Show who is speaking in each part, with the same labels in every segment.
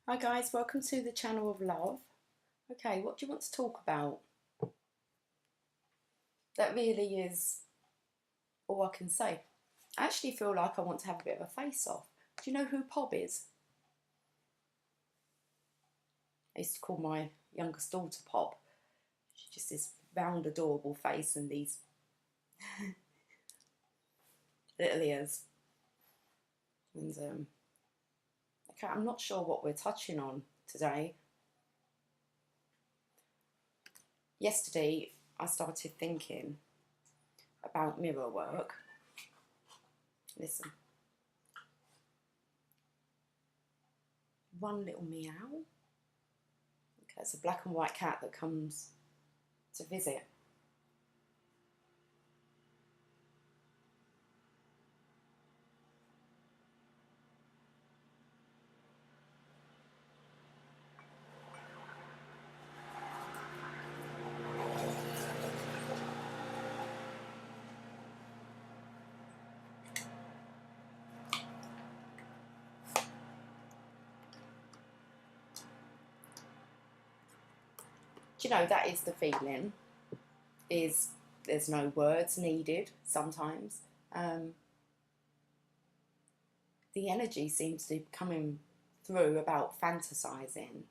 Speaker 1: Hi guys, welcome to the channel of love. Okay, what do you want to talk about? That really is all I can say. I actually feel like I want to have a bit of a face off. Do you know who Pob is? I used to call my youngest daughter Pob. She's just this round, adorable face and these little ears. And okay, I'm not sure what we're touching on today. Yesterday, I started thinking about mirror work. Listen. One little meow. Okay, it's a black and white cat that comes to visit. Do you know, that is the feeling, is there's no words needed sometimes. The energy seems to be coming through about fantasizing.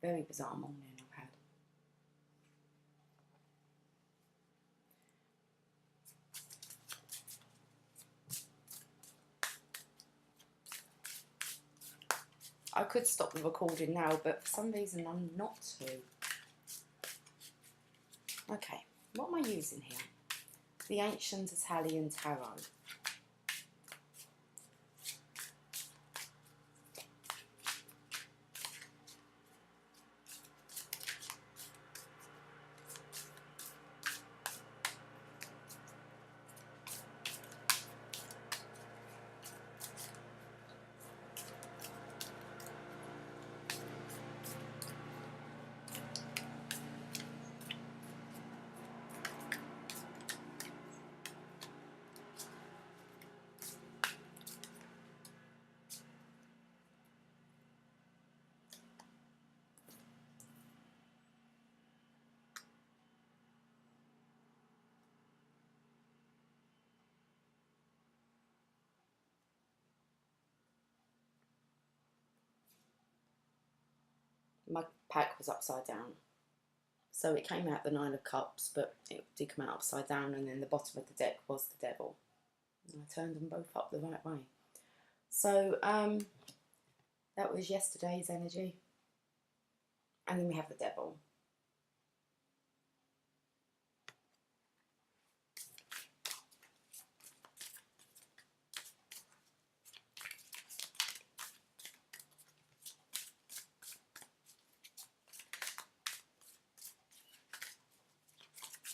Speaker 1: Very bizarre morning I've had. I could stop the recording now, but for some reason I'm not to. Okay, what am I using here? The Ancient Italian Tarot. My pack was upside down. So it came out the Nine of Cups, but it did come out upside down, and then the bottom of the deck was the Devil. And I turned them both up the right way. So that was yesterday's energy. And then we have the Devil.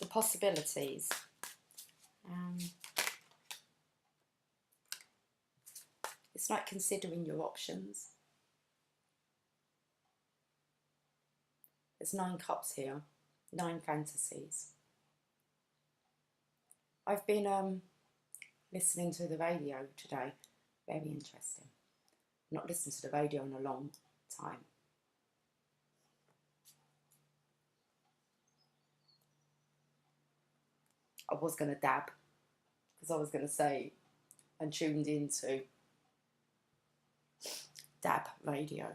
Speaker 1: The possibilities. It's like considering your options. There's 9 cups here, 9 fantasies. I've been listening to the radio today. Very interesting. Not listened to the radio in a long time. I was going to dab, because I was going to say, and tuned into DAB radio.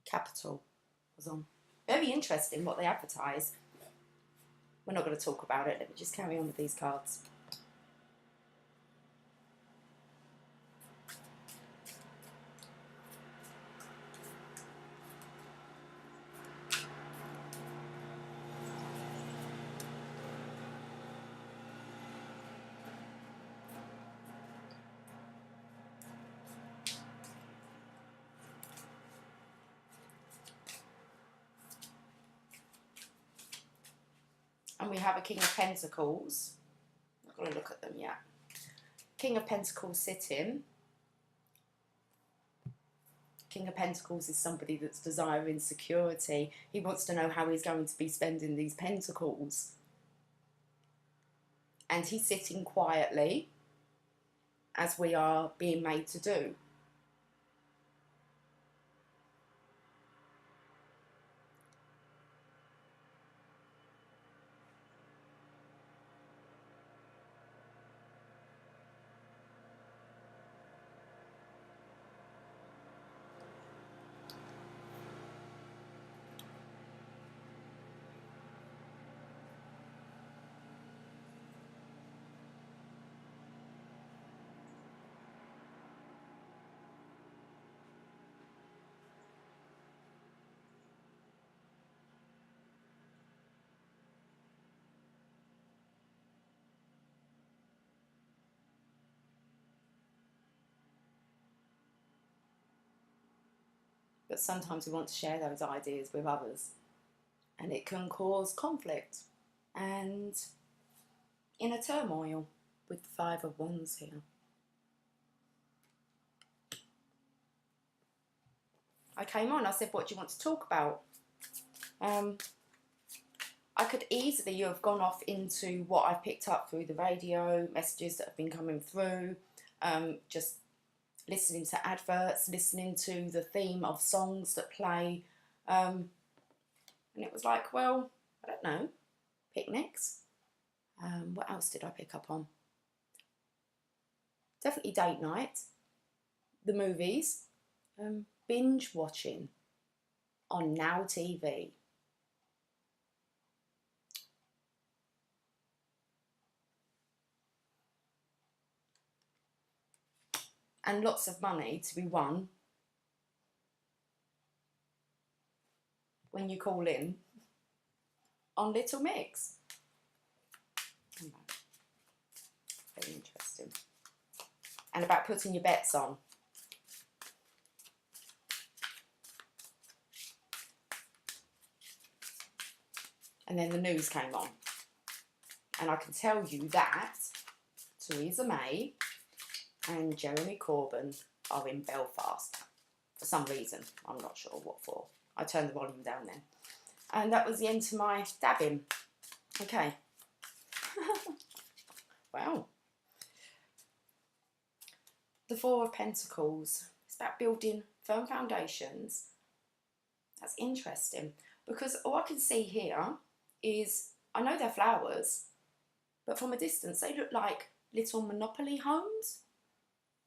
Speaker 1: Capital was on. Very interesting what they advertise. We're not going to talk about it. Let me just carry on with these cards. And we have a King of Pentacles. I've got to look at them yet. King of Pentacles sitting. King of Pentacles is somebody that's desiring security. He wants to know how he's going to be spending these pentacles. And he's sitting quietly. as we are being made to do. But sometimes we want to share those ideas with others, and it can cause conflict and inner turmoil with the Five of Wands here. I came on, I said, what do you want to talk about? I could easily have gone off into what I've picked up through the radio, messages that have been coming through, just listening to adverts, listening to the theme of songs that play. And it was like, well, I don't know, picnics. What else did I pick up on? Definitely date night, the movies, binge watching on Now TV. And lots of money to be won when you call in on Little Mix. Very interesting. And about putting your bets on. And then the news came on. And I can tell you that Theresa May and Jeremy Corbyn are in Belfast for some reason. I'm not sure what for. I turned the volume down then. And that was the end to my dabbing. Okay. Wow. The Four of Pentacles. It's about building firm foundations. That's interesting. Because all I can see here is, I know they're flowers, but from a distance they look like little Monopoly homes,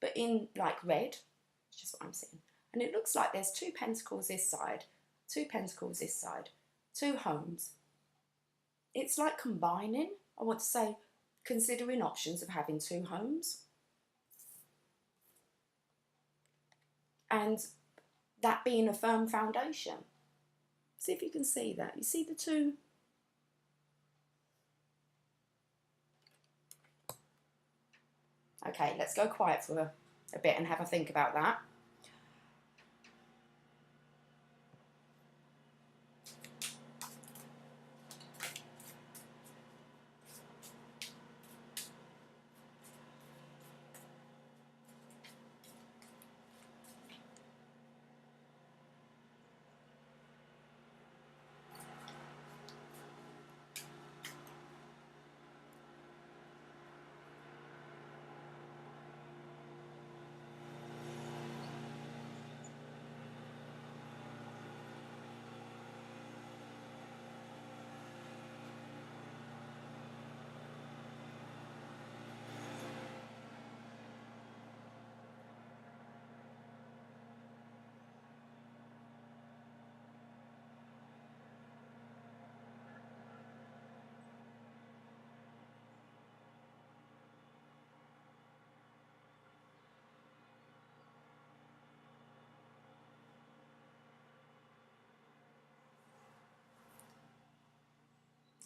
Speaker 1: but in like red. It's just what I'm seeing. And it looks like there's two pentacles this side, two pentacles this side, two homes. It's like combining, I want to say, considering options of having two homes. And that being a firm foundation. See if you can see that. You see the two? Okay, let's go quiet for a bit and have a think about that.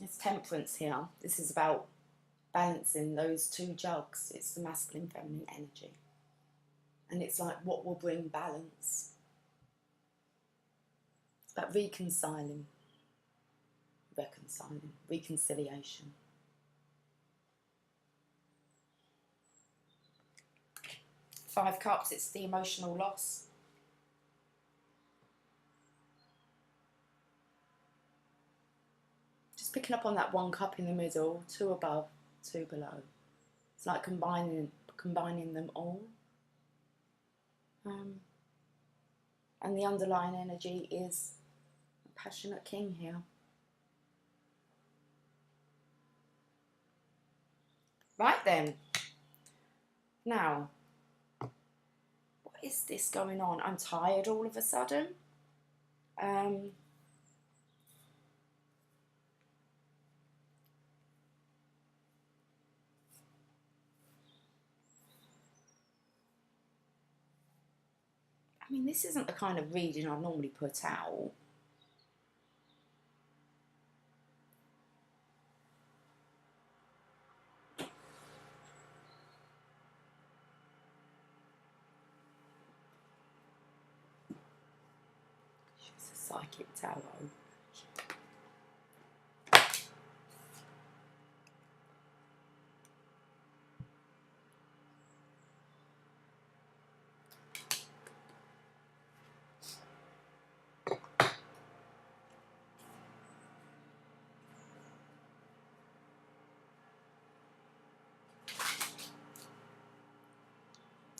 Speaker 1: It's Temperance here. This is about balancing those two jugs. It's the masculine, feminine energy. And it's like, what will bring balance? It's about reconciling, reconciliation. Five Cups, it's the emotional loss. Just picking up on that one cup in the middle, two above, two below. It's like combining combining them all. And the underlying energy is a passionate king here. Right then. Now, what is this going on? I'm tired all of a sudden. I mean, this isn't the kind of reading I normally put out. She's a psychic tarot.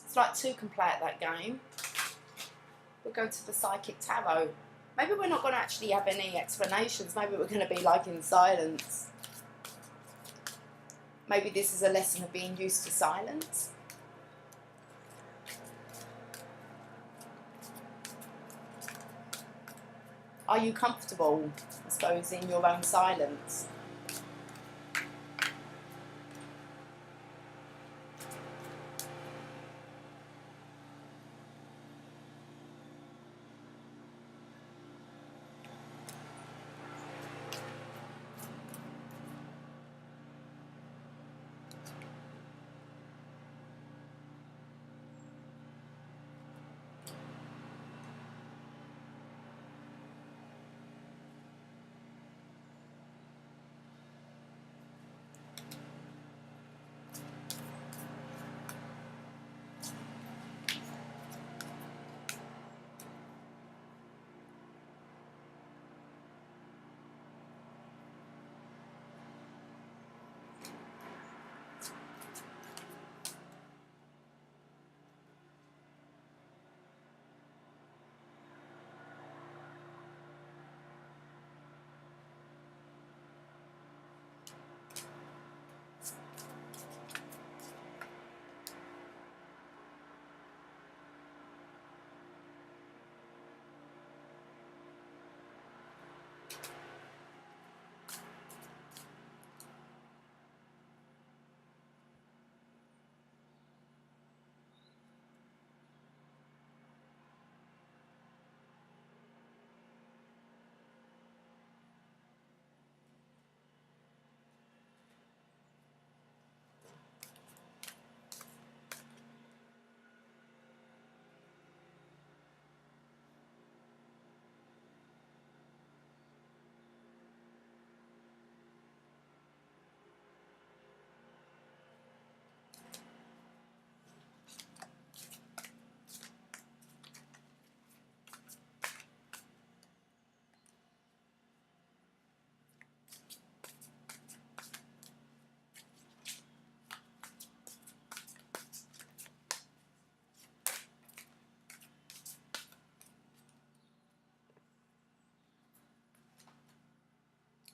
Speaker 1: It's like two can play at that game. We'll go to the psychic tarot. Maybe we're not going to actually have any explanations. Maybe we're going to be like in silence. Maybe this is a lesson of being used to silence. Are you comfortable, I suppose, in your own silence?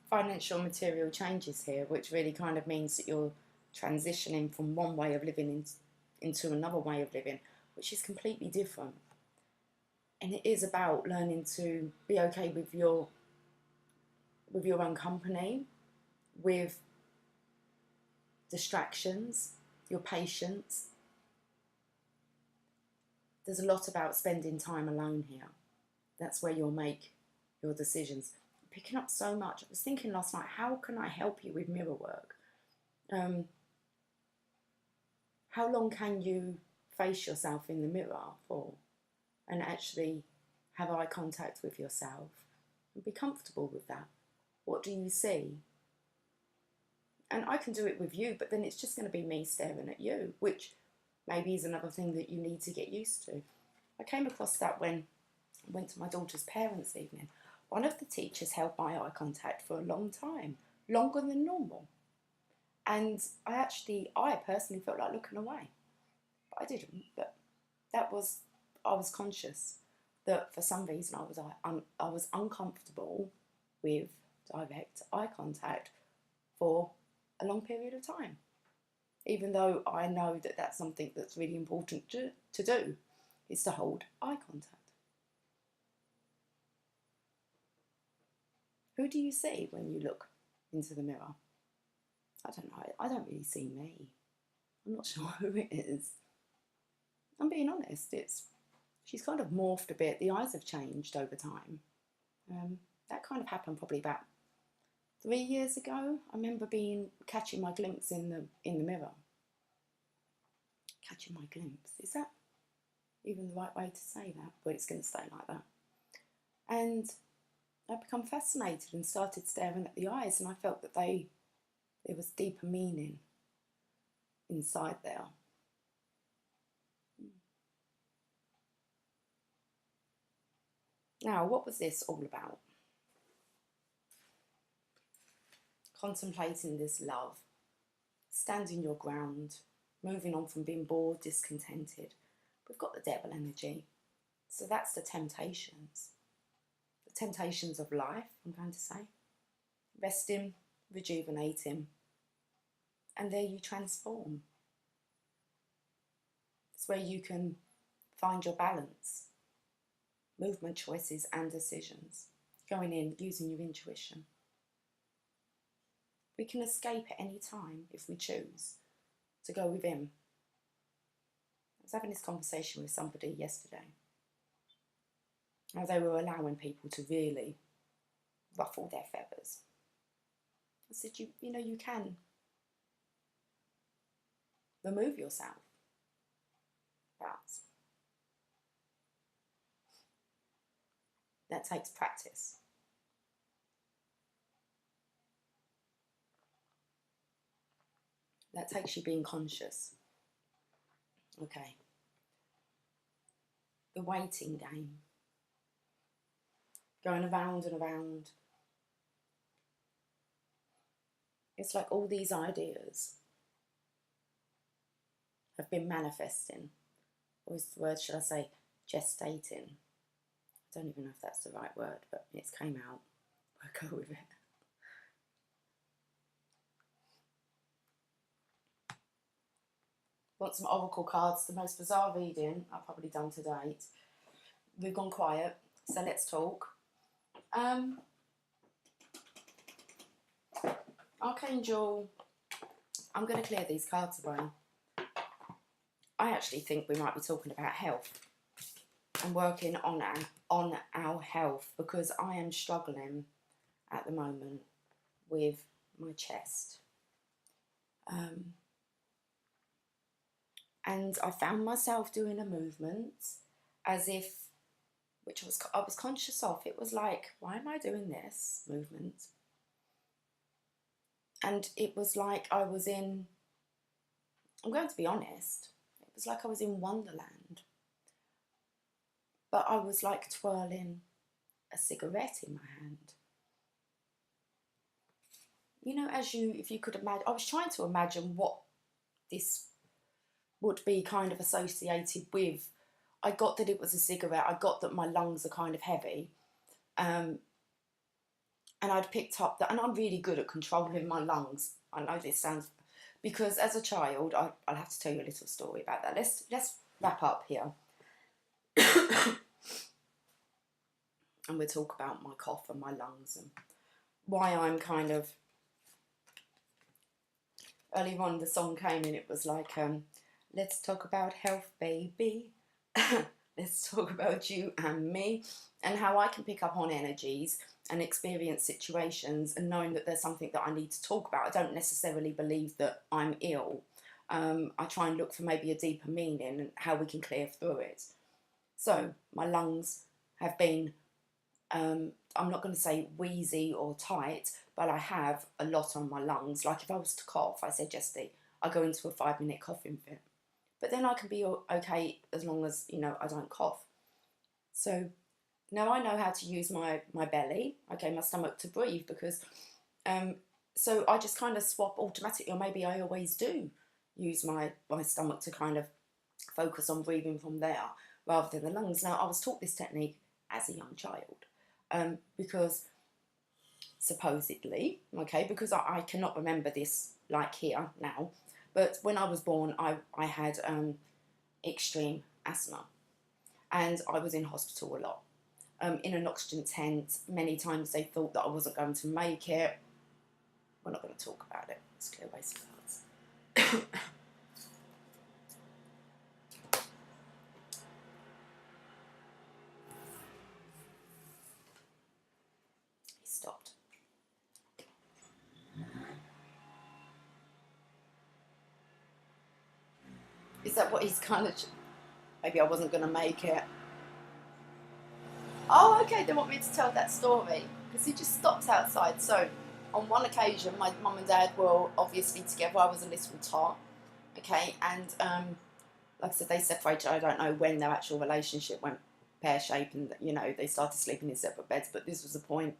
Speaker 1: Financial material changes here, which really kind of means that you're transitioning from one way of living into another way of living, which is completely different. And it is about learning to be okay with your own company, with distractions, your patience. There's a lot about spending time alone here. That's where you'll make your decisions. Picking up so much. I was thinking last night, how can I help you with mirror work? How long can you face yourself in the mirror for and actually have eye contact with yourself and be comfortable with that? What do you see? And I can do it with you, but then it's just going to be me staring at you, which maybe is another thing that you need to get used to. I came across that when I went to my daughter's parents' evening. One of the teachers held my eye contact for a long time, longer than normal. And I personally felt like looking away. but I didn't. But I was conscious that for some reason I was uncomfortable with direct eye contact for a long period of time, even though I know that that's something that's really important to do, is to hold eye contact. Who do you see when you look into the mirror? I don't know. I don't really see me. I'm not sure who it is. I'm being honest. She's kind of morphed a bit. The eyes have changed over time. That kind of happened probably about 3 years ago. I remember catching my glimpse in the mirror. Catching my glimpse. Is that even the right way to say that? But it's going to stay like that. And I'd become fascinated and started staring at the eyes, and I felt that there was deeper meaning inside there. Now, what was this all about? Contemplating this love, standing your ground, moving on from being bored, discontented. We've got the devil energy. So that's the temptations. The temptations of life, I'm going to say. Resting, rejuvenating, and there you transform. It's where you can find your balance, movement choices and decisions, going in, using your intuition. We can escape at any time if we choose to go within. I was having this conversation with somebody yesterday. How they were allowing people to really ruffle their feathers. I said, you know, you can remove yourself. But that takes practice. That takes you being conscious. Okay. The waiting game. Going around and around. It's like all these ideas have been manifesting. Or is the word, should I say, gestating? I don't even know if that's the right word, but it's came out. I'll go with it. Want some oracle cards? The most bizarre reading I've probably done to date. We've gone quiet, so let's talk. Archangel, I'm going to clear these cards away. I actually think we might be talking about health and working on our health, because I am struggling at the moment with my chest. And I found myself doing a movement as if, I was conscious of. It was like, why am I doing this movement? And it was like I was in, I'm going to be honest, it was like I was in Wonderland. But I was like twirling a cigarette in my hand. You know, if you could imagine, I was trying to imagine what this would be kind of associated with. I got that it was a cigarette. I got that my lungs are kind of heavy. And I'd picked up that, and I'm really good at controlling my lungs. I know this sounds, because as a child, I'll have to tell you a little story about that. Let's wrap up here. And we'll talk about my cough and my lungs and why I'm kind of, earlier on the song came and it was like, let's talk about health, baby. Let's talk about you and me, and how I can pick up on energies and experience situations, and knowing that there's something that I need to talk about. I don't necessarily believe that I'm ill. I try and look for maybe a deeper meaning and how we can clear through it. So my lungs have been, I'm not going to say wheezy or tight, but I have a lot on my lungs. Like if I was to cough, I said yesterday, I go into a 5-minute coughing fit. But then I can be okay as long as, you know, I don't cough. So now I know how to use my belly, okay, my stomach to breathe, because, so I just kind of swap automatically, or maybe I always do use my stomach to kind of focus on breathing from there rather than the lungs. Now, I was taught this technique as a young child because supposedly, okay, because I cannot remember this like here now, but when I was born, I had extreme asthma, and I was in hospital a lot, in an oxygen tent. Many times they thought that I wasn't going to make it. We're not going to talk about it. It's clear waste of cards. He stopped. Is that what he's kind of... Maybe I wasn't going to make it. Oh, okay, they want me to tell that story. Because he just stopped outside. So, on one occasion, my mum and dad were obviously together. I was a little tot. Okay, and like I said, they separated. I don't know when their actual relationship went pear-shaped and, you know, they started sleeping in separate beds. But this was the point.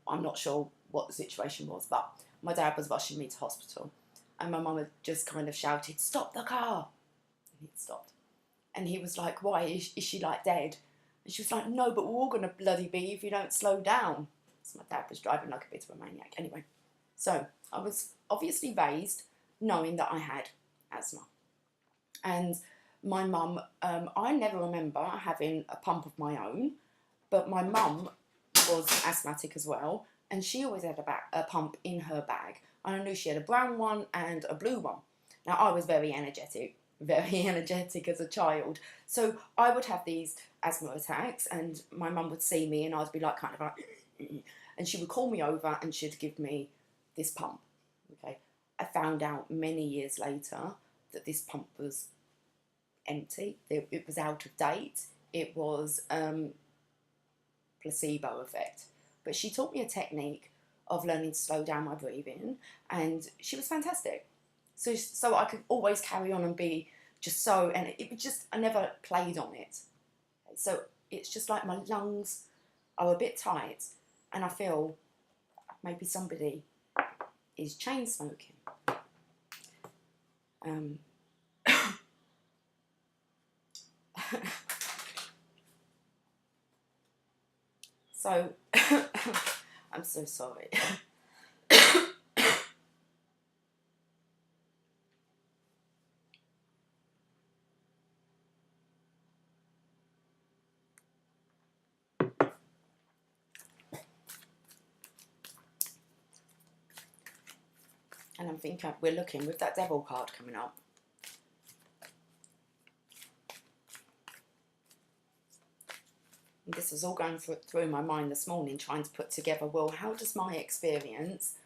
Speaker 1: I'm not sure what the situation was. But my dad was rushing me to hospital. And my mum had just kind of shouted, "Stop the car!" And he'd stopped. And he was like, "Why? Is she like dead?" And she was like, "No, but we're all going to bloody be if you don't slow down." So my dad was driving like a bit of a maniac. Anyway, so I was obviously raised knowing that I had asthma. And my mum, I never remember having a pump of my own, but my mum was asthmatic as well. And she always had a pump in her bag. And I knew she had a brown one and a blue one. Now, I was very energetic as a child. So I would have these asthma attacks, and my mum would see me, and I'd be like, kind of like, and she would call me over and she'd give me this pump. Okay, I found out many years later that this pump was empty. It was out of date. It was placebo effect. But she taught me a technique of learning to slow down my breathing, and she was fantastic. So I could always carry on and be just so, and it was just, I never played on it. So it's just like my lungs are a bit tight, and I feel maybe somebody is chain smoking. So I'm so sorry. And I'm thinking, we're looking with that devil card coming up. And this was all going through my mind this morning, trying to put together, well, how does my experience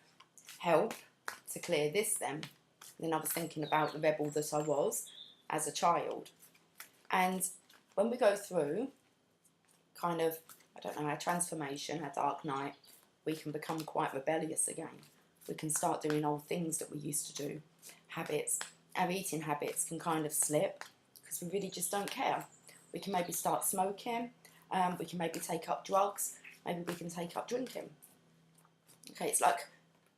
Speaker 1: help to clear this then? Then I was thinking about the rebel that I was as a child. And when we go through kind of, I don't know, our transformation, our dark night, we can become quite rebellious again. We can start doing old things that we used to do. Habits, our eating habits can kind of slip because we really just don't care. We can maybe start smoking. We can maybe take up drugs. Maybe we can take up drinking. Okay, it's like,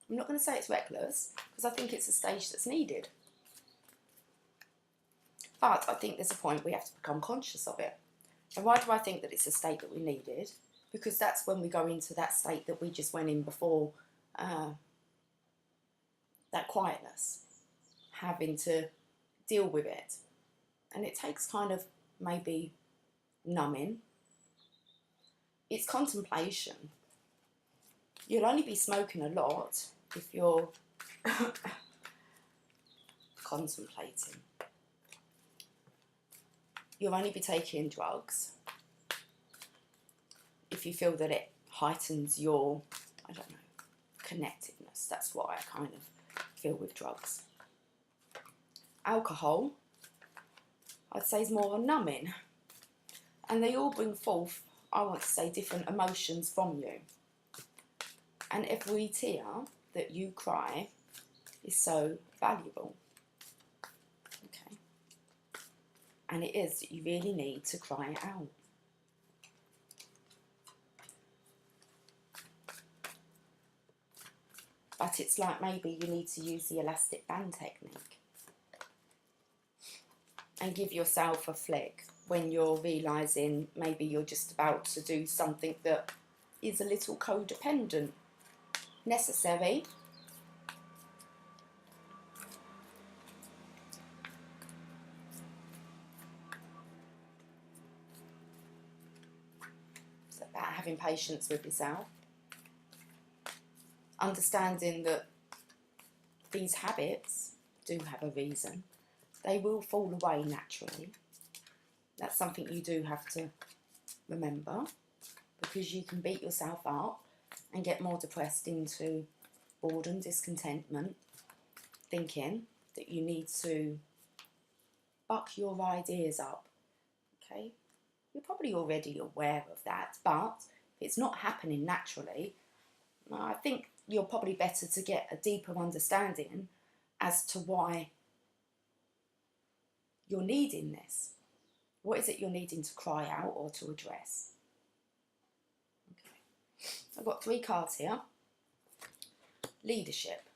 Speaker 1: I'm not going to say it's reckless because I think it's a stage that's needed. But I think there's a point we have to become conscious of it. And why do I think that it's a state that we needed? Because that's when we go into that state that we just went in before, that quietness, having to deal with it. And it takes kind of maybe numbing. It's contemplation. You'll only be smoking a lot if you're contemplating. You'll only be taking drugs if you feel that it heightens your, I don't know, connectedness. That's what I kind of feel with drugs. Alcohol, I'd say, is more a numbing. And they all bring forth, I want to say, different emotions from you. And every tear that you cry is so valuable. Okay. And it is that you really need to cry it out. But it's like maybe you need to use the elastic band technique. and give yourself a flick when you're realising maybe you're just about to do something that is a little codependent. Necessary. It's about having patience with yourself. Understanding that these habits do have a reason. They will fall away naturally. That's something you do have to remember, because you can beat yourself up and get more depressed into boredom, discontentment, thinking that you need to buck your ideas up. Okay? You're probably already aware of that, but if it's not happening naturally, I think you're probably better to get a deeper understanding as to why you're needing this. What is it you're needing to cry out or to address? Okay. I've got 3 cards here. Leadership.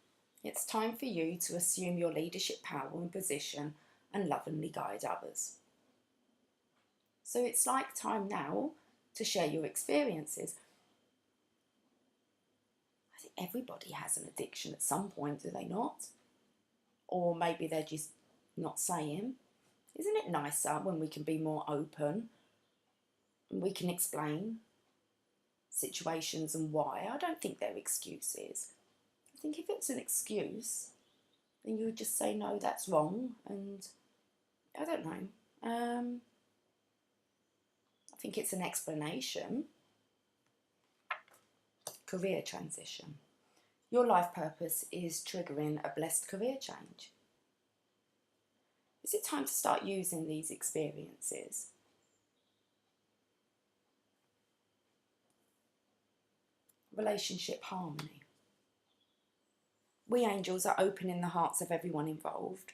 Speaker 1: It's time for you to assume your leadership power and position and lovingly guide others. So it's like time now to share your experiences. I think everybody has an addiction at some point, do they not? Or maybe they're just not saying. Isn't it nicer when we can be more open and we can explain situations and why? I don't think they're excuses. I think if it's an excuse, then you would just say, no, that's wrong, and I don't know. I think it's an explanation. Career transition. Your life purpose is triggering a blessed career change. Is it time to start using these experiences? Relationship harmony. We angels are opening the hearts of everyone involved.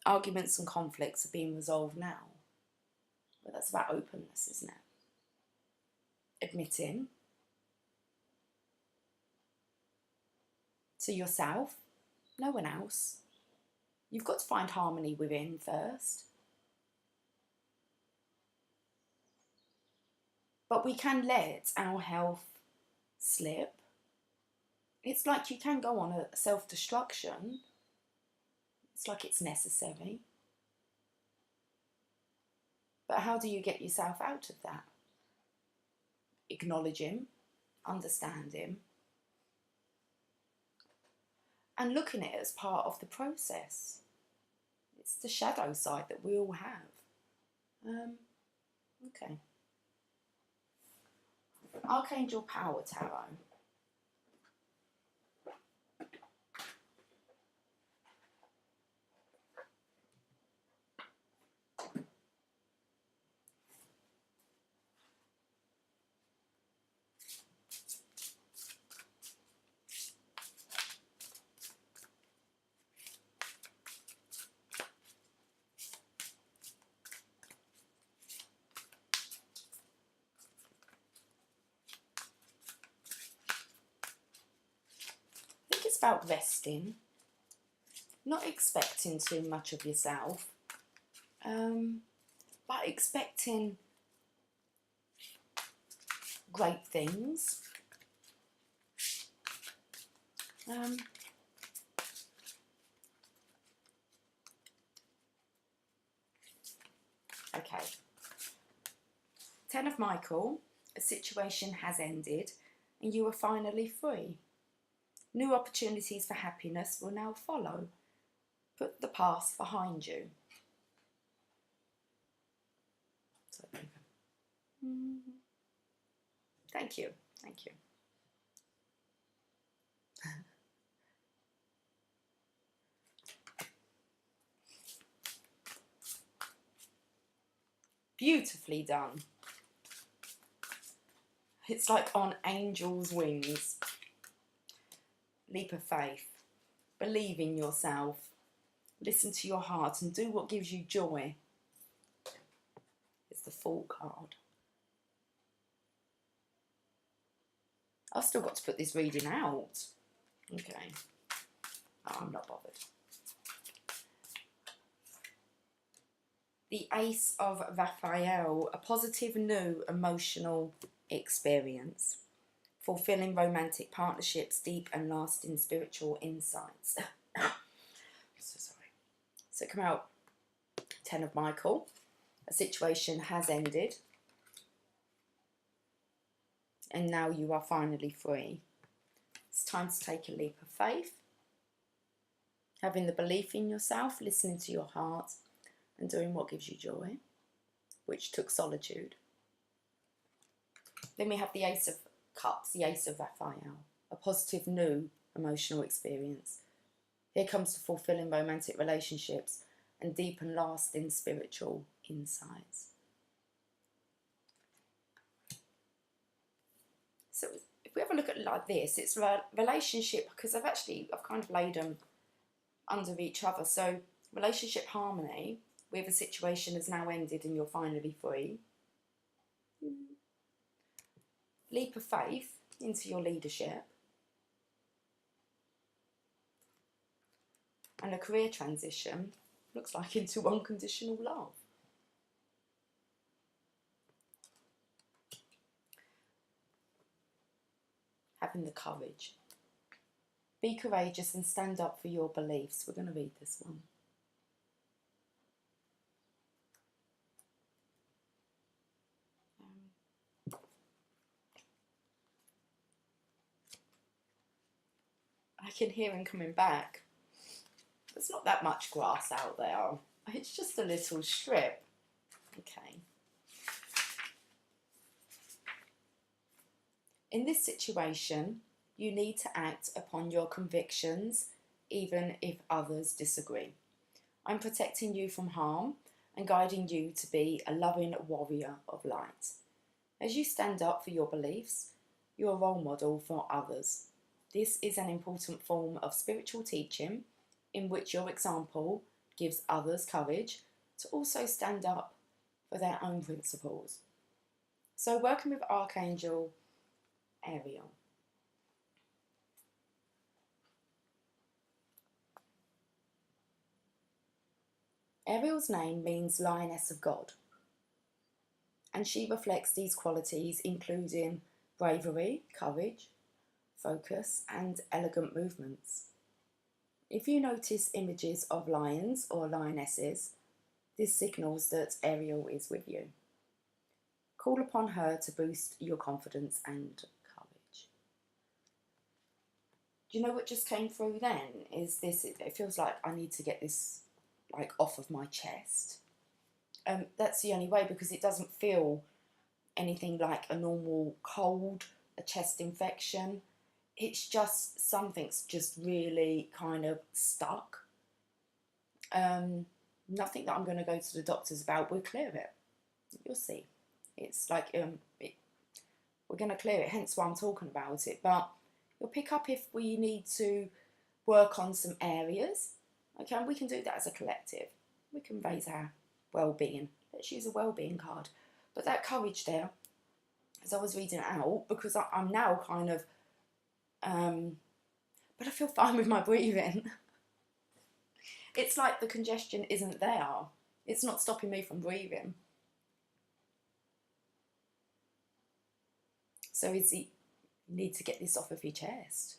Speaker 1: Arguments and conflicts are being resolved now. But that's about openness, isn't it? Admitting to yourself, no one else. You've got to find harmony within first. But we can let our health slip. It's like you can go on a self-destruction. It's like it's necessary. But how do you get yourself out of that? Acknowledge him, understand him, and looking at it as part of the process. It's the shadow side that we all have. Okay. Archangel Power Tarot. I think it's about resting, not expecting too much of yourself, but expecting great things. Okay. 10 of Michael, a situation has ended and you are finally free. New opportunities for happiness will now follow. Put the past behind you. So, thank you. Thank you. Beautifully done. It's like on angel's wings. Leap of faith. Believe in yourself. Listen to your heart and do what gives you joy. It's the Fool card. I've still got to put this reading out. Okay. Oh, I'm not bothered. the Ace of Raphael, a positive new emotional experience, fulfilling romantic partnerships, deep and lasting spiritual insights. So sorry. So come out, 10 of Michael. A situation has ended, and now you are finally free. It's time to take a leap of faith, having the belief in yourself, listening to your heart, and doing what gives you joy, which took solitude. Then we have the Ace of Cups, the Ace of Raphael, a positive new emotional experience. Here comes to fulfilling romantic relationships and deep and lasting spiritual insights. So if we have a look at it like this, it's a relationship, because I've kind of laid them under each other. So relationship harmony, with a situation has now ended and you're finally free. Leap of faith into your leadership. And a career transition, looks like into unconditional love. Having the courage. Be courageous and stand up for your beliefs. We're going to read this one. I can hear him coming back. There's not that much grass out there. It's just a little strip. Okay. In this situation, you need to act upon your convictions, even if others disagree. I'm protecting you from harm and guiding you to be a loving warrior of light. As you stand up for your beliefs, you're a role model for others. This is an important form of spiritual teaching in which your example gives others courage to also stand up for their own principles. So working with Archangel Ariel. Ariel's name means Lioness of God, and she reflects these qualities, including bravery, courage, focus, and elegant movements. If you notice images of lions or lionesses, this signals that Ariel is with you. Call upon her to boost your confidence and courage. Do you know what just came through then? Is this, it feels like I need to get this like off of my chest. That's the only way, because it doesn't feel anything like a normal cold, a chest infection. It's just something's just really kind of stuck. Nothing that I'm going to go to the doctors about. We'll clear it. You'll see. It's like we're going to clear it, hence why I'm talking about it. But you'll pick up if we need to work on some areas. Okay, and we can do that as a collective. We can raise our well-being. Let's use a well-being card. But that courage there, as I was reading it out, because I'm now kind of, but I feel fine with my breathing. It's like the congestion isn't there. It's not stopping me from breathing. So you need to get this off of your chest.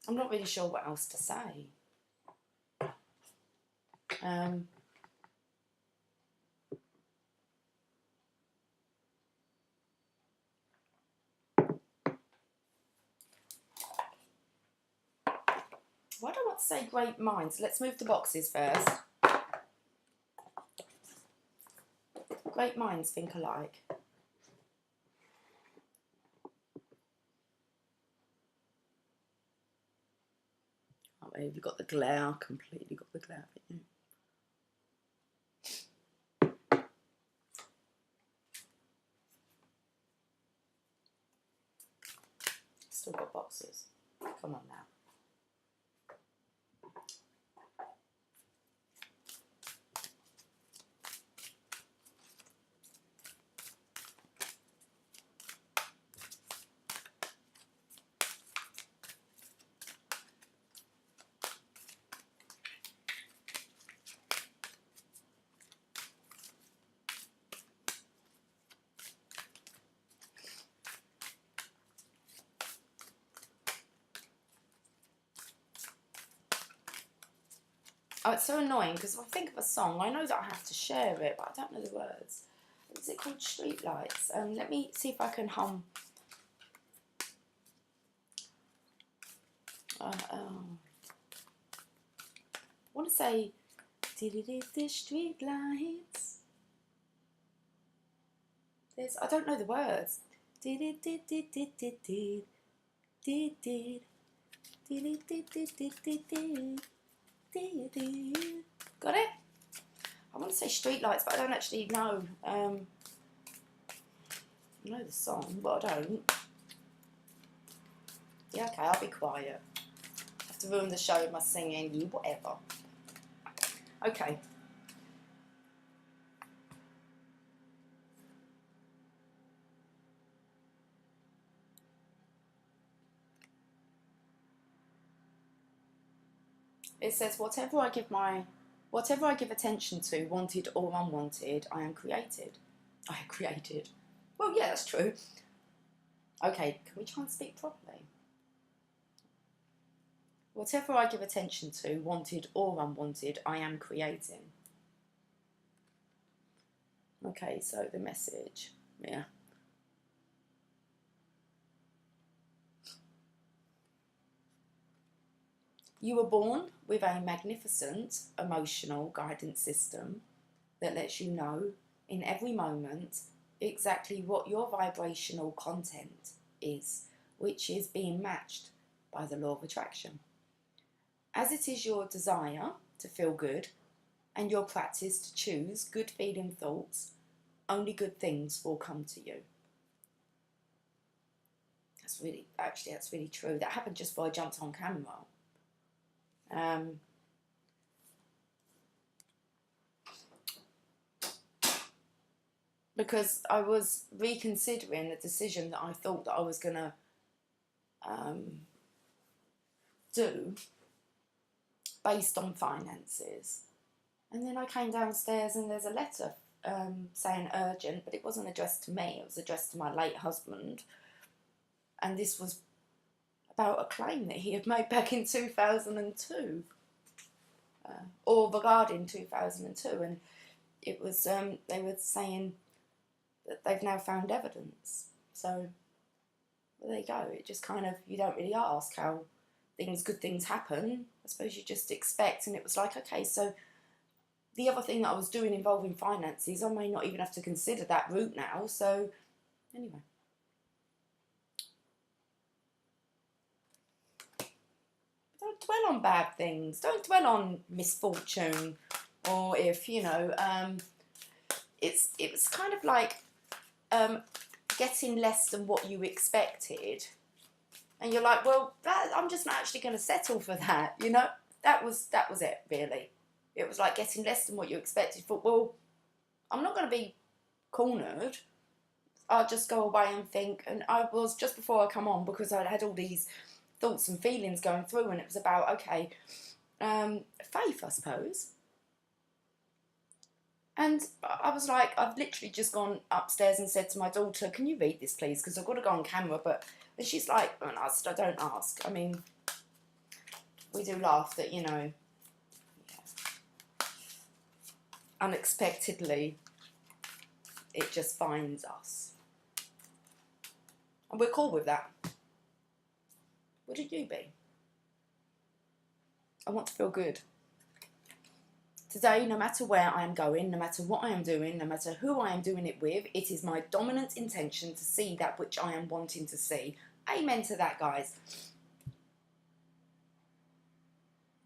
Speaker 1: I'm not really sure what else to say. Why do I want to say great minds? Let's move the boxes first. Great minds think alike. Oh, you've got the glare, completely got the glare, haven't you? Still got boxes. Come on now. Oh, it's so annoying because if I think of a song, I know that I have to share it, but I don't know the words. Is it called Streetlights? Let me see if I can hum. I want to say, the street lights. I don't know the words. Got it? I want to say street lights, but I don't actually know. I know the song, but I don't. Yeah, okay, I'll be quiet. I have to ruin the show with my singing, you whatever. Okay. It says, whatever I give attention to, wanted or unwanted, I am created. I am created. Well, yeah, that's true. Okay, can we try and speak properly? Whatever I give attention to, wanted or unwanted, I am creating. Okay, so the message, yeah. You were born with a magnificent emotional guidance system that lets you know in every moment exactly what your vibrational content is, which is being matched by the law of attraction. As it is your desire to feel good and your practice to choose good feeling thoughts, only good things will come to you. That's really true. That happened just before I jumped on camera. Because I was reconsidering the decision that I thought that I was going to do based on finances. And then I came downstairs and there's a letter saying urgent, but it wasn't addressed to me, it was addressed to my late husband. And this was about a claim that he had made back in 2002, or regarding 2002. And it was, they were saying that they've now found evidence. So, well, there you go. It just kind of, you don't really ask how good things happen. I suppose you just expect. And it was like, okay, so the other thing that I was doing involving finances, I may not even have to consider that route now. So, anyway. Don't dwell on bad things. Don't dwell on misfortune, or if, you know, it was kind of like getting less than what you expected, and you're like, well, I'm just not actually going to settle for that, you know. That was it, really. It was like getting less than what you expected. But well, I'm not going to be cornered. I'll just go away and think. And I was, just before I come on, because I had all these thoughts and feelings going through, and it was about, okay, faith, I suppose. And I was like, I've literally just gone upstairs and said to my daughter, can you read this, please? Because I've got to go on camera. And she's like, oh, no, I don't ask. I mean, we do laugh that, you know, unexpectedly, it just finds us. And we're cool with that. Wouldn't you be? I want to feel good. Today, no matter where I am going, no matter what I am doing, no matter who I am doing it with, it is my dominant intention to see that which I am wanting to see. Amen to that, guys.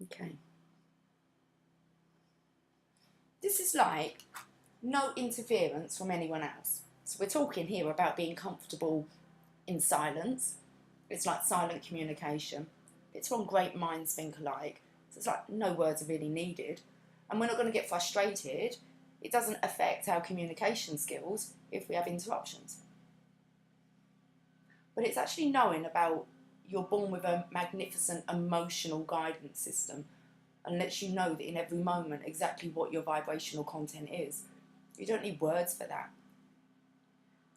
Speaker 1: Okay. This is like no interference from anyone else. So we're talking here about being comfortable in silence. It's like silent communication. It's from great minds think alike. So it's like no words are really needed. And we're not going to get frustrated. It doesn't affect our communication skills if we have interruptions. But it's actually knowing about you're born with a magnificent emotional guidance system, and lets you know that in every moment exactly what your vibrational content is. You don't need words for that.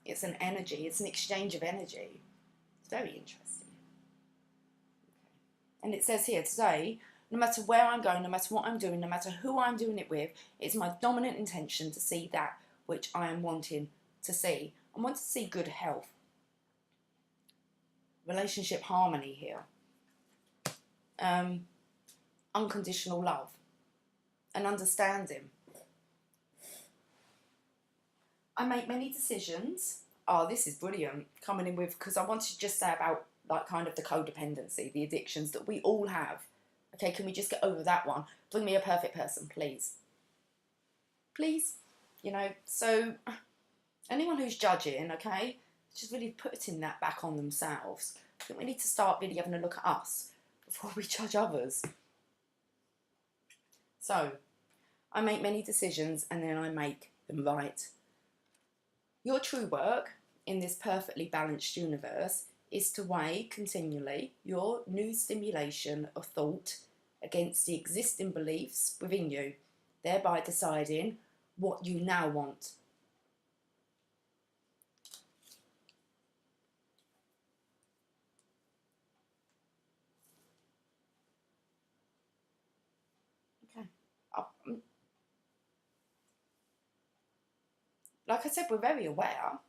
Speaker 1: It's an energy. It's an exchange of energy. It's very interesting. Okay. And it says here today, No matter where I'm going, no matter what I'm doing, no matter who I'm doing it with, it's my dominant intention to see that which I am wanting to see. I want to see good health, relationship harmony here, unconditional love and understanding. I make many decisions. Oh, this is brilliant. Coming in with, because I want to just say about like kind of the codependency, the addictions that we all have. Okay, can we just get over that one? Bring me a perfect person, please. Please. You know, so anyone who's judging, okay, just really putting that back on themselves. I think we need to start really having a look at us before we judge others. So, I make many decisions and then I make them right. Your true work in this perfectly balanced universe is to weigh continually your new stimulation of thought against the existing beliefs within you, thereby deciding what you now want. Okay. Like I said, we're very aware.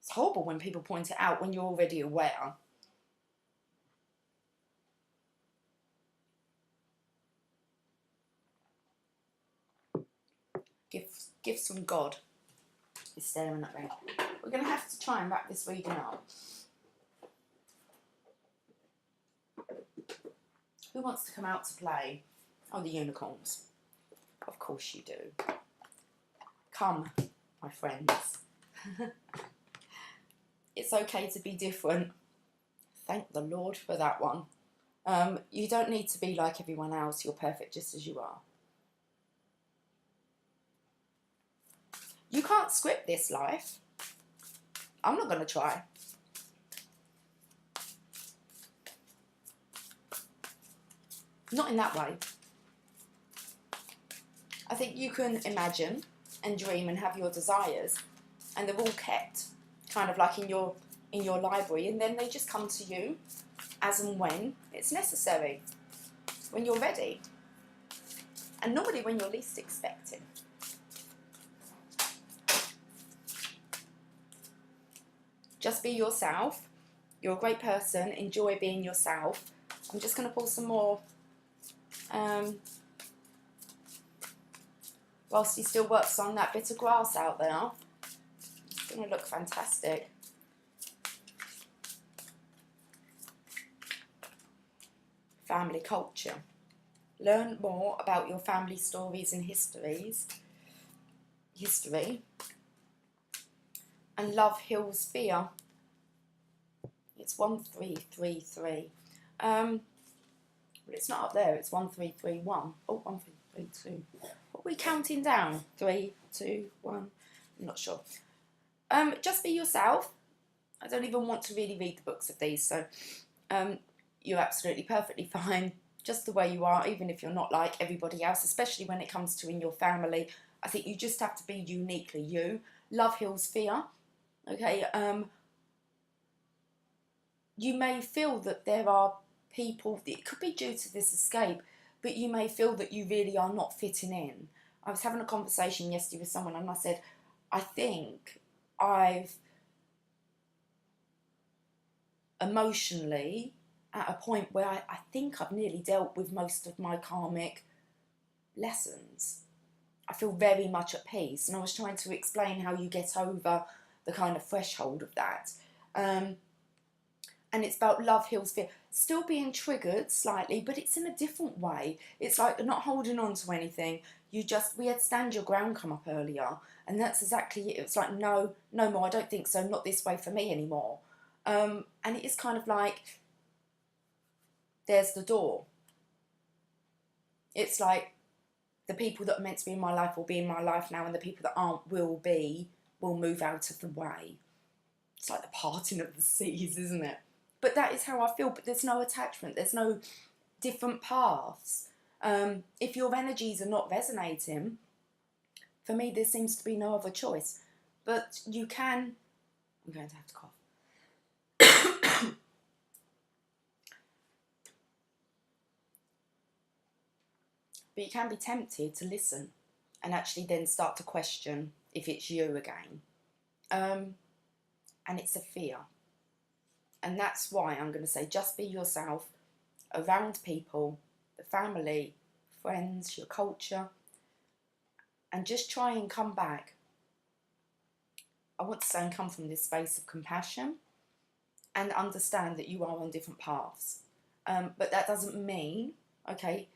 Speaker 1: It's horrible when people point it out when you're already aware. Gifts from God is staring at me. We're going to have to try and wrap this reading up. Who wants to come out to play? Oh, the unicorns. Of course you do. Come, my friends. It's okay to be different. Thank the Lord for that one. You don't need to be like everyone else. You're perfect just as you are. You can't script this life. I'm not going to try. Not in that way. I think you can imagine and dream and have your desires, and they're all kept kind of like in your library, and then they just come to you as and when it's necessary, when you're ready, and normally when you're least expecting. Just be yourself. You're a great person. Enjoy being yourself. I'm just going to pull some more whilst he still works on that bit of grass out there. It's going to look fantastic. Family culture. Learn more about your family stories and history. And love heals fear. It's 1333. Well, it's not up there. It's 1331. Oh, 1332. What are we counting down? 3, 2, 1. I'm not sure. Just be yourself. I don't even want to really read the books of these, so you're absolutely perfectly fine just the way you are, even if you're not like everybody else, especially when it comes to in your family. I think you just have to be uniquely you. Love heals fear. Okay, you may feel that there are people, it could be due to this escape, but you may feel that you really are not fitting in. I was having a conversation yesterday with someone and I said, I think I've emotionally at a point where I think I've nearly dealt with most of my karmic lessons. I feel very much at peace, and I was trying to explain how you get over the kind of threshold of that. And it's about love heals fear. Still being triggered slightly, but it's in a different way. It's like not holding on to anything. We had stand your ground come up earlier, and that's exactly it. It's like, no more, I don't think so, not this way for me anymore. And it is kind of like, there's the door. It's like, the people that are meant to be in my life will be in my life now, and the people that aren't will move out of the way. It's like the parting of the seas, isn't it? But that is how I feel, but there's no attachment, there's no different paths. If your energies are not resonating, for me there seems to be no other choice. But you can, I'm going to have to cough. But you can be tempted to listen and actually then start to question if it's you again. And it's a fear. And that's why I'm going to say just be yourself around people, the family, friends, your culture, and just try and come back. I want to say and come from this space of compassion and understand that you are on different paths. But that doesn't mean, okay,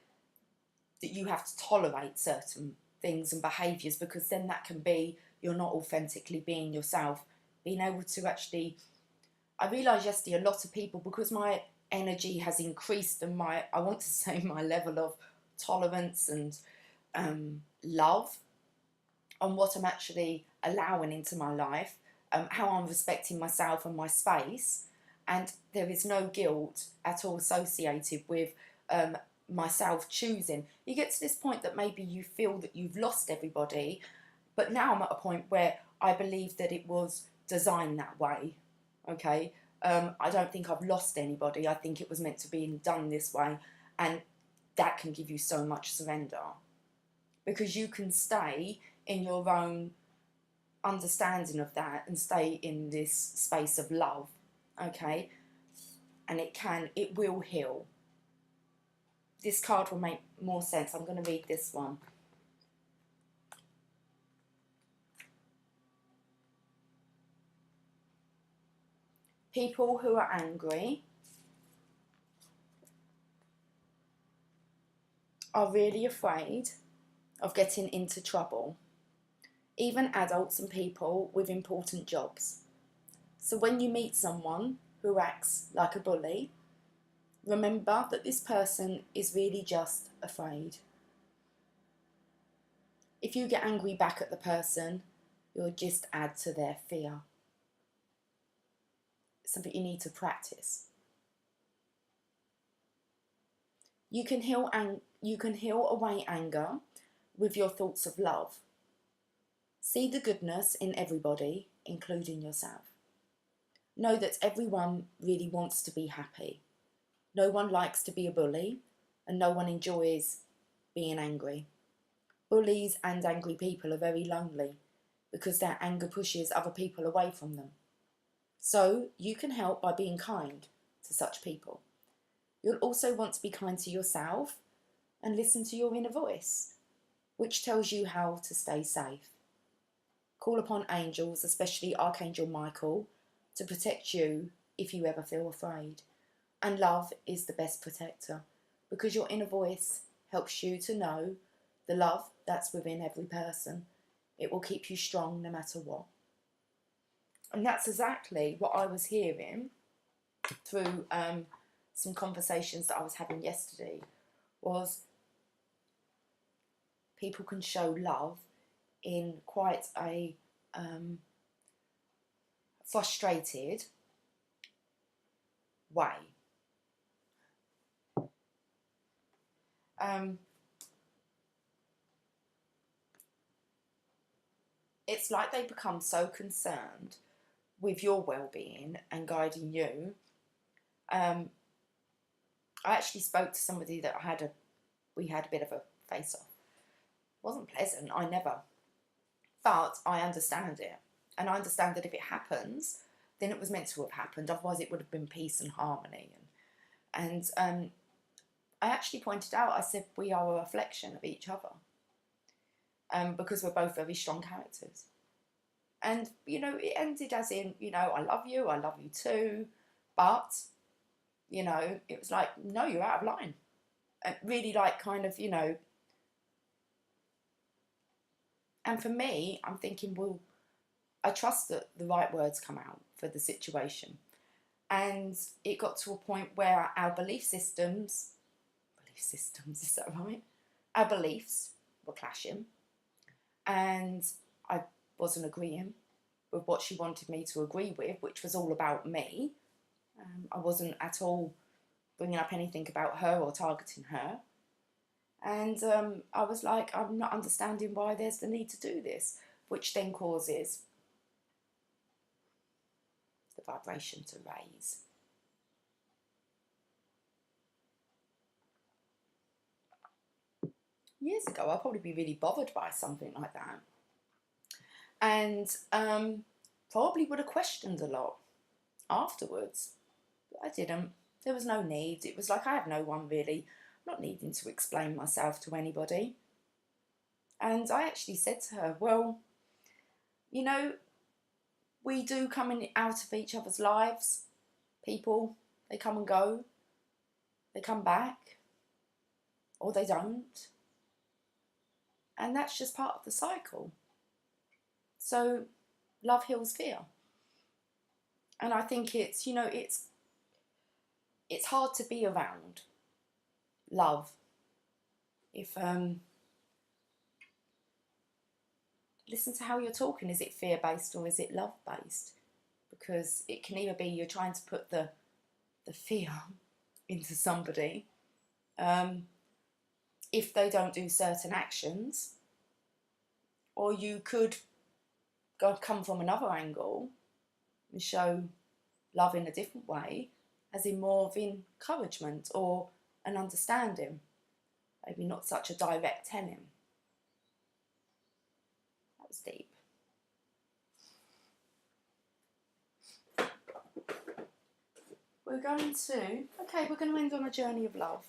Speaker 1: that you have to tolerate certain things and behaviours, because then that can be you're not authentically being yourself. Being able to actually, I realised yesterday a lot of people, because my energy has increased and I want to say my level of tolerance and love on what I'm actually allowing into my life, how I'm respecting myself and my space, and there is no guilt at all associated with myself choosing. You get to this point that maybe you feel that you've lost everybody, but now I'm at a point where I believe that it was designed that way, okay? I don't think I've lost anybody. I think it was meant to be done this way, and that can give you so much surrender, because you can stay in your own understanding of that and stay in this space of love, okay? And it will heal. This card will make more sense. I'm going to read this one. People who are angry are really afraid of getting into trouble, even adults and people with important jobs. So when you meet someone who acts like a bully, remember that this person is really just afraid. If you get angry back at the person, you'll just add to their fear. It's something you need to practice. You can heal away anger with your thoughts of love. See the goodness in everybody, including yourself. Know that everyone really wants to be happy. No one likes to be a bully, and no one enjoys being angry. Bullies and angry people are very lonely because their anger pushes other people away from them. So you can help by being kind to such people. You'll also want to be kind to yourself and listen to your inner voice, which tells you how to stay safe. Call upon angels, especially Archangel Michael, to protect you if you ever feel afraid. And love is the best protector, because your inner voice helps you to know the love that's within every person. It will keep you strong no matter what. And that's exactly what I was hearing through some conversations that I was having yesterday, was people can show love in quite a frustrated way. It's like they become so concerned with your well-being and guiding you. I actually spoke to somebody that we had a bit of a face-off. It wasn't pleasant, but I understand it. And I understand that if it happens, then it was meant to have happened. Otherwise it would have been peace and harmony. And I actually pointed out, I said, we are a reflection of each other. Because we're both very strong characters. And, it ended as in, I love you too. But, it was like, no, you're out of line. And really and for me, I'm thinking, well, I trust that the right words come out for the situation. And it got to a point where our belief systems, is that right? Our beliefs were clashing. And I wasn't agreeing with what she wanted me to agree with, which was all about me. I wasn't at all bringing up anything about her or targeting her. And I was like, I'm not understanding why there's the need to do this, which then causes the vibration to raise. years ago, I'd probably be really bothered by something like that. And probably would have questioned a lot afterwards. But I didn't. There was no need. It was like I have no one really, not needing to explain myself to anybody. And I actually said to her, well, you know, we do come in out of each other's lives. People, they come and go. They come back. Or they don't. And that's just part of the cycle. So love heals fear. And I think it's, you know, it's hard to be around love if listen to how you're talking. Is it fear-based or is it love-based? Because it can either be you're trying to put the fear into somebody if they don't do certain actions, or you could come from another angle and show love in a different way, as in more of encouragement or an understanding, maybe not such a direct telling. That was deep. We're going to end on a journey of love.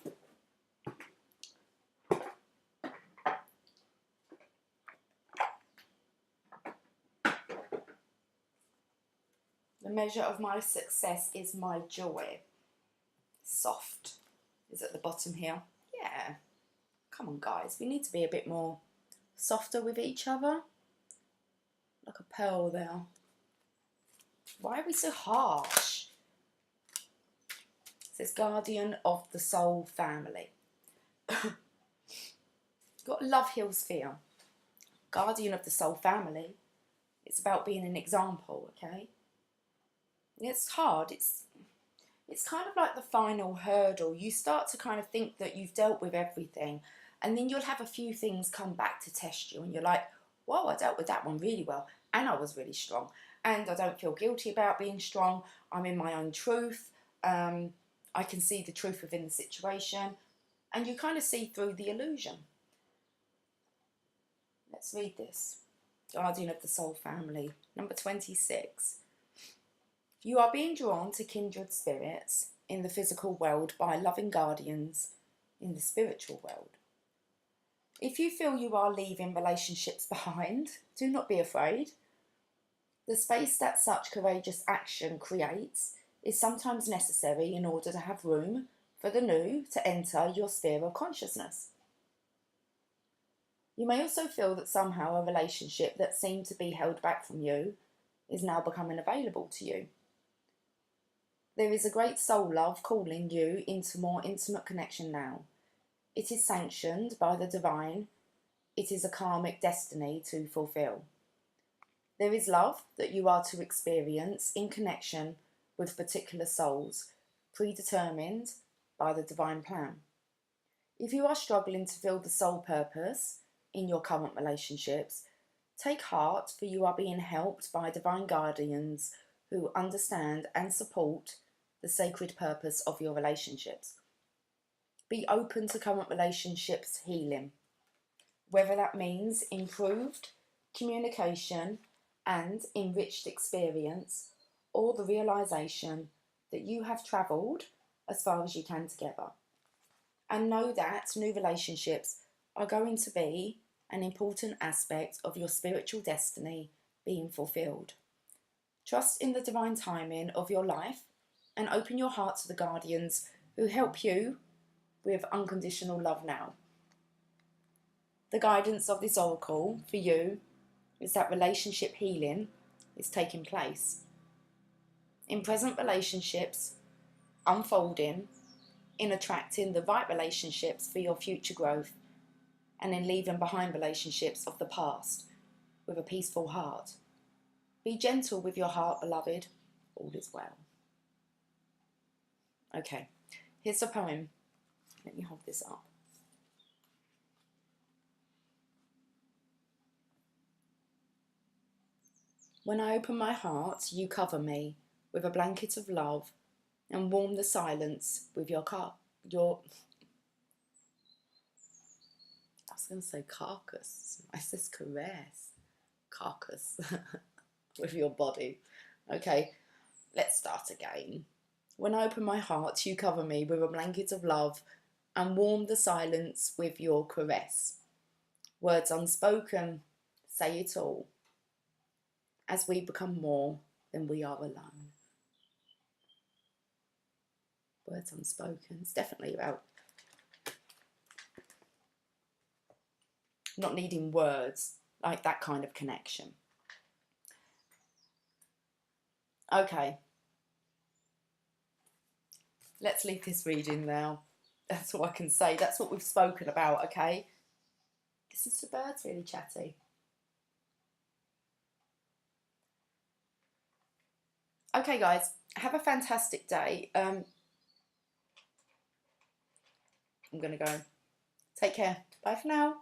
Speaker 1: The measure of my success is my joy. Soft is at the bottom here. Yeah. Come on, guys. We need to be a bit more softer with each other. Like a pearl there. Why are we so harsh? It says guardian of the soul family. Got love heals fear. Guardian of the soul family. It's about being an example, okay? It's hard. It's kind of like the final hurdle. You start to kind of think that you've dealt with everything, and then you'll have a few things come back to test you, and you're like, whoa, I dealt with that one really well, and I was really strong, and I don't feel guilty about being strong. I'm in my own truth. I can see the truth within the situation, and you kind of see through the illusion. Let's read this. Guardian of the Soul Family, number 26. You are being drawn to kindred spirits in the physical world by loving guardians in the spiritual world. If you feel you are leaving relationships behind, do not be afraid. The space that such courageous action creates is sometimes necessary in order to have room for the new to enter your sphere of consciousness. You may also feel that somehow a relationship that seemed to be held back from you is now becoming available to you. There is a great soul love calling you into more intimate connection now. It is sanctioned by the divine. It is a karmic destiny to fulfill. There is love that you are to experience in connection with particular souls, predetermined by the divine plan. If you are struggling to feel the soul purpose in your current relationships, take heart, for you are being helped by divine guardians who understand and support the sacred purpose of your relationships. Be open to current relationships healing, whether that means improved communication and enriched experience, or the realization that you have travelled as far as you can together. And know that new relationships are going to be an important aspect of your spiritual destiny being fulfilled. Trust in the divine timing of your life and open your heart to the guardians who help you with unconditional love now. The guidance of this oracle for you is that relationship healing is taking place. In present relationships, unfolding, in attracting the right relationships for your future growth, and in leaving behind relationships of the past with a peaceful heart. Be gentle with your heart, beloved. All is well. Okay, here's a poem. Let me hold this up. When I open my heart, you cover me with a blanket of love and warm the silence with your was going to say carcass. I says caress. Carcass with your body. Okay, let's start again. When I open my heart, you cover me with a blanket of love and warm the silence with your caress. Words unspoken, say it all. As we become more than we are alone. Words unspoken. It's definitely about not needing words, like that kind of connection. Okay. Let's leave this reading now. That's all I can say. That's what we've spoken about, okay? Listen to the birds, really chatty. Okay, guys, have a fantastic day. I'm going to go. Take care. Bye for now.